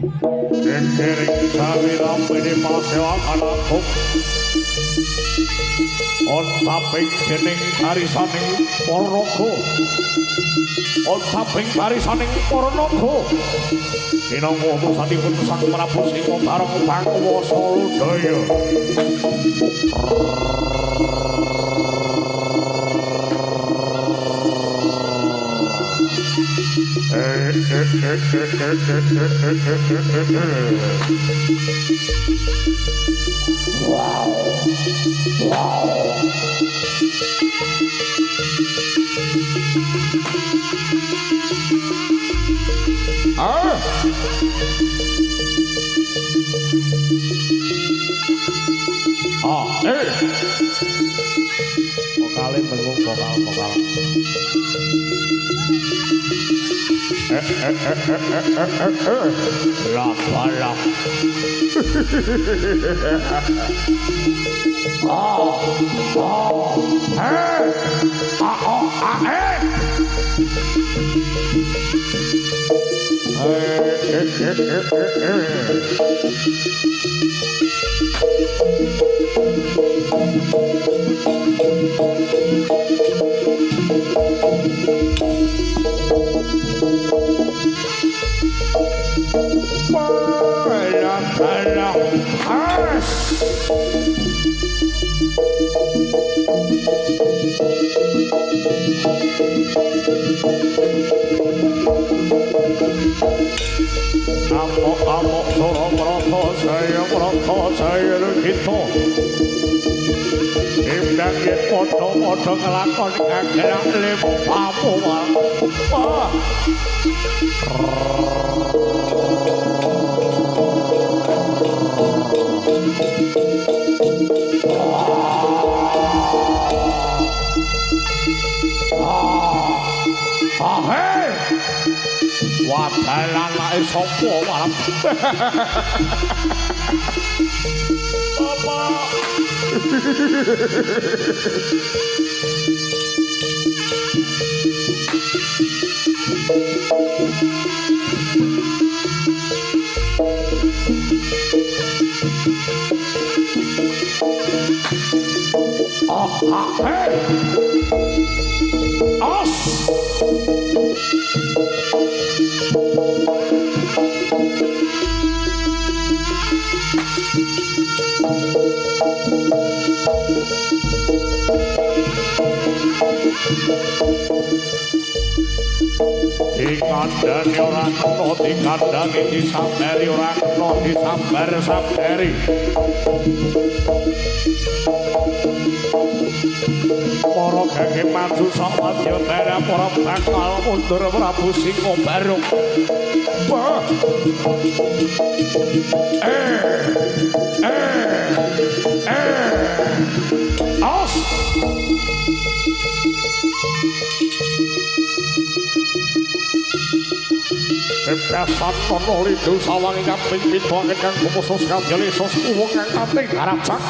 Kering sami rampene pasewakan aku ontaping dening barisaning para naga ontaping barisaning para naga kinangka utusanipun Sang Prabu Singha bareng Pangwasa Ludaya Vokale bengung vokal Lak Amok soro merata saya kita Imdang yen padha nglakoni kagerak lepamu wah Wadalan lake sapa malam Bapak Dikandani ora kena dikandani disambari ora kena disambar-sambari para gage maju sak wadyatara para bakal mundur Prabu Singha Barung As Kepesan kono lidu sawang ingkang pimpin banget kang kumusus kanjeli sos uwong kang kating harapsak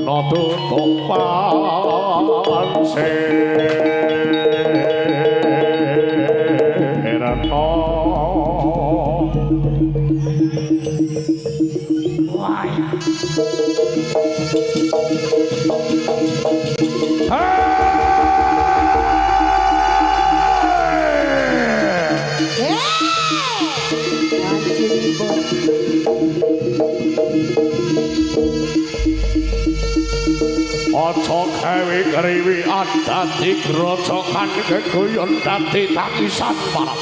Tuna tutuk pansirna wayah Ojo gawe kriwian dadi grojokan gegoyon dadi tangisan parap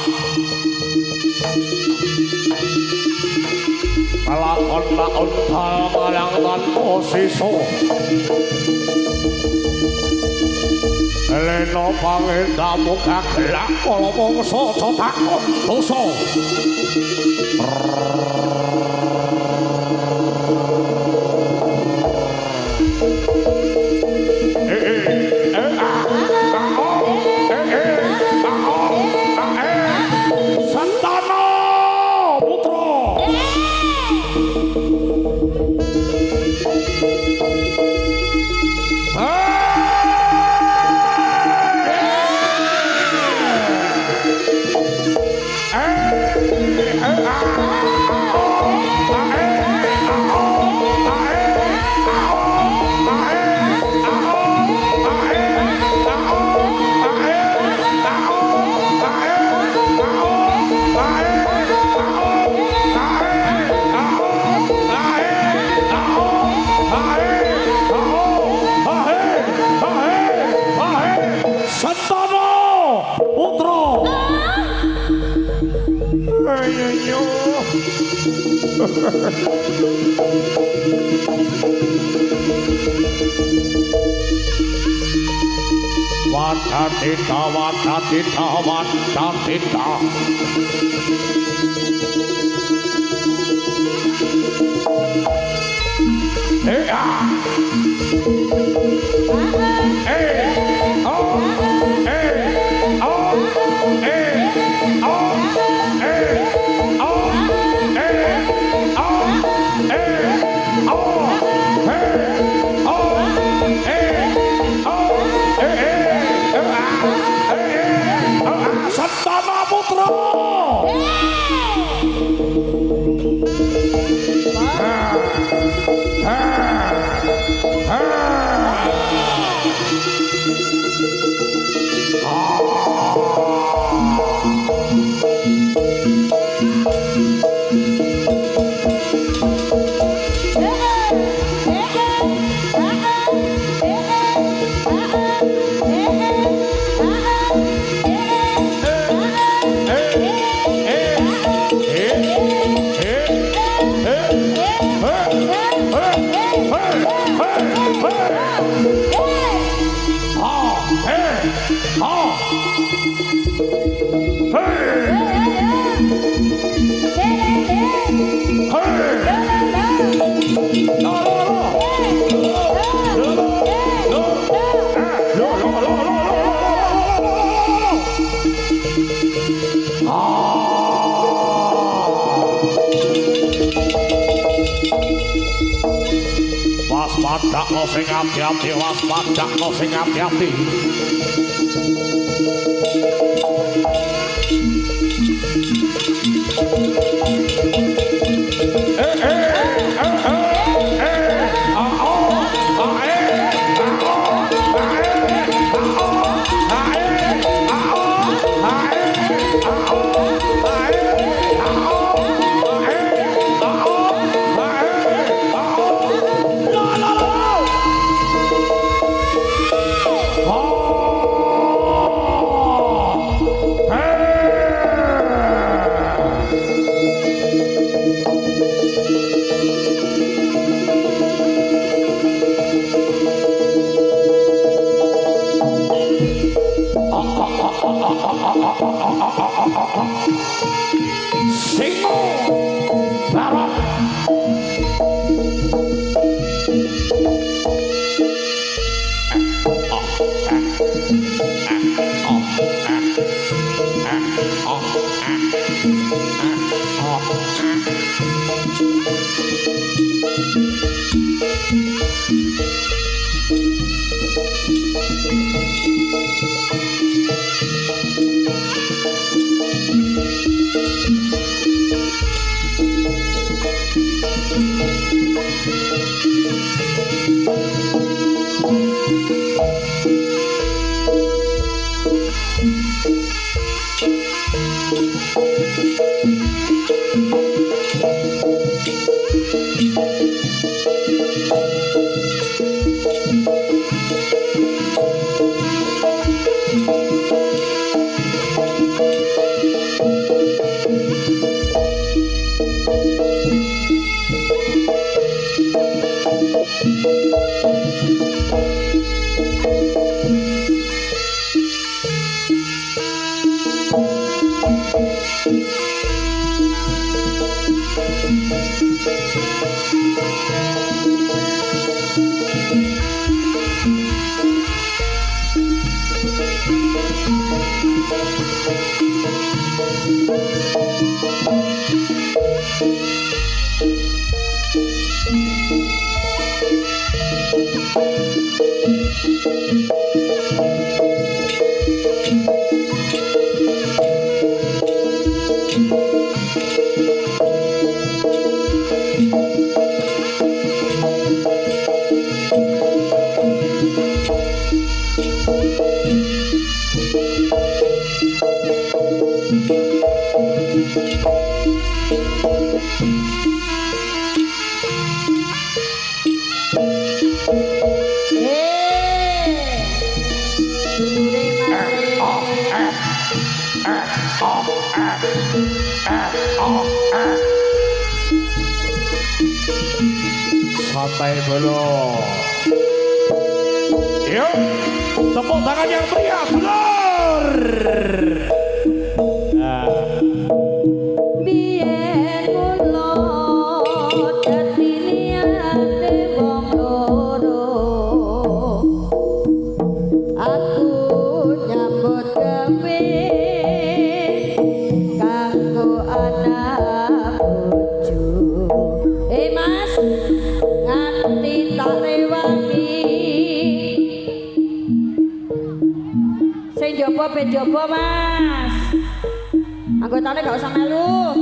Lakon lakon malang tanpa sisa Leno pangendamu kagelak kala mangsa aja takon dosa Wadatita, wadatita, wadatita Santana Putra waspada lo sing ati-ati waspada lo sing ati-ati Oh Santai belum. Yuk, tepuk tangan yang meriah, Blur. Biyen kula dadi niate wong loro. Aku nyambut gawe kanggo anak bojo. Mas, nganti tak rewangi. Sing jopo ben jopo, Mas. Anggotane gak usah melu.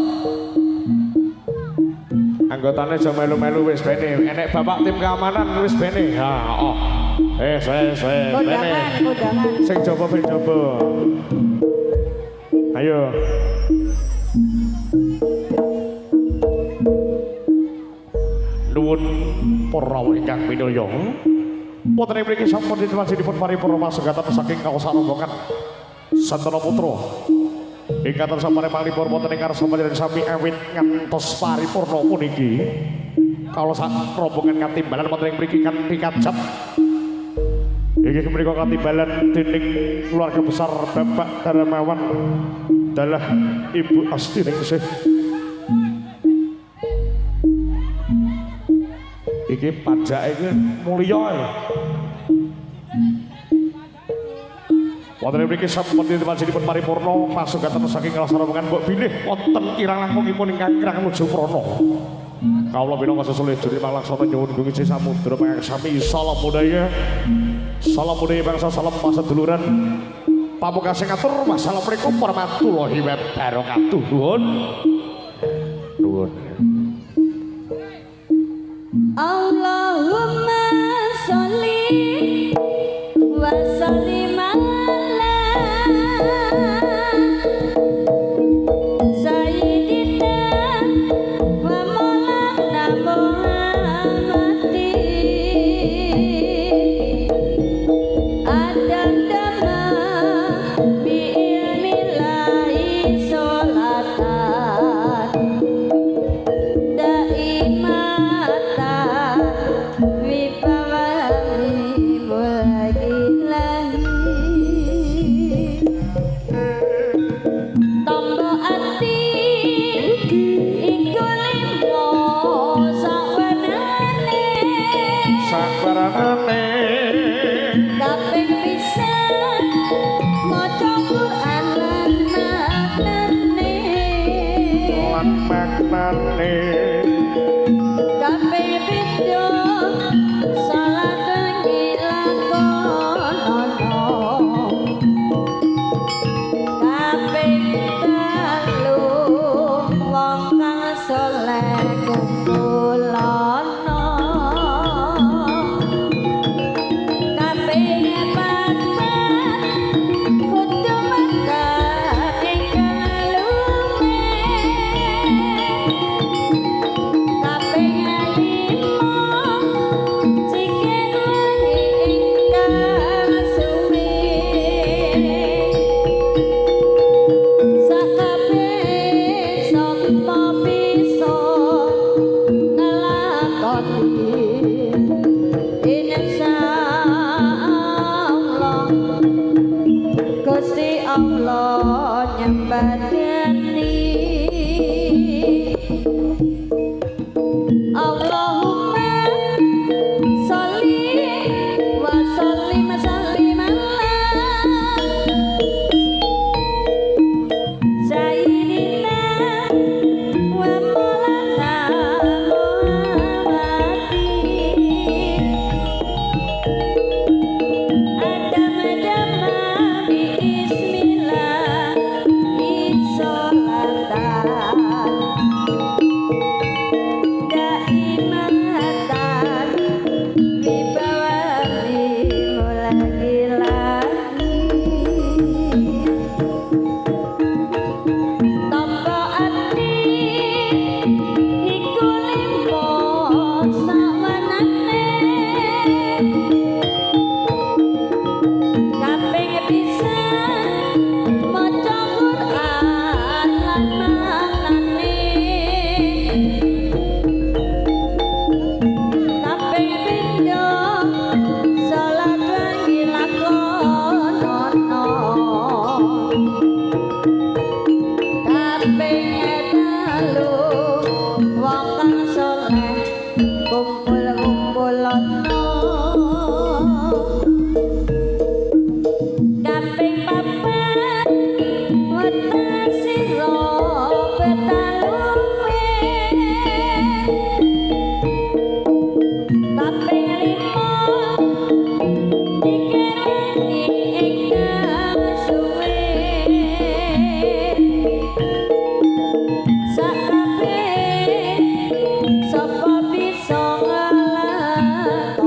Anggotane aja melu-melu wis bene. Enek bapak tim keamanan wis bene. Ha, oh. Bene. Kondangan. Sing jopo ben jopo. Ayo. Nuwun para ingkang minulya. Wonten ing mriki sampun dipunwansipun paripurna pasugatan saking kaosan rombongan Santana Putra. Ingkang sampun panglipur wonten ing karsa panjenengan sami awit ngantos paripurna puniki. Kala sak rombongan katimbalan wonten ing mriki kanthi kajab. Iki menika katimbalan dening keluarga besar Bapak Darmawan dalah Ibu Astiningsih. Iki pajak iki mulya. Wonten mriki sampun dipunwansipun paripurna pasugatan saking kaosan rombongan mbok bilih wonten kirang langkungipun ingkang kirang nuju prana. Kawula minangka sesulih juri panglaksana nyuwun gunung samudra pangsami salam budaya. Salam budaya bangsa, salam paseduluran. Pamungkas ngatur wassalamualaikum warahmatullahi wabarakatuh. Nuwun. Allahumma sholli wa sallim ala sayyidina wa maulana Muhammadin adadama bi ilmillahi sholatan daimatan wibawami mulailahi tombo ati iku limo sakwenane kaping pisan maca Quran lan maknane kaping pindho salat dilakonono kaping telu wong kang saleh kumpulono kaping papat kudu makan ing kalume kaping lima cikin wangi ingkang suwi sakabeh sapa bisa nglakoni insyaallah Gusti Allah nyembadani Allahumma sholli wa sallim ala ana kaping papat wetan sira betaluwe kaping lima dikirani ingkang suwe sapa bisa ngalahkan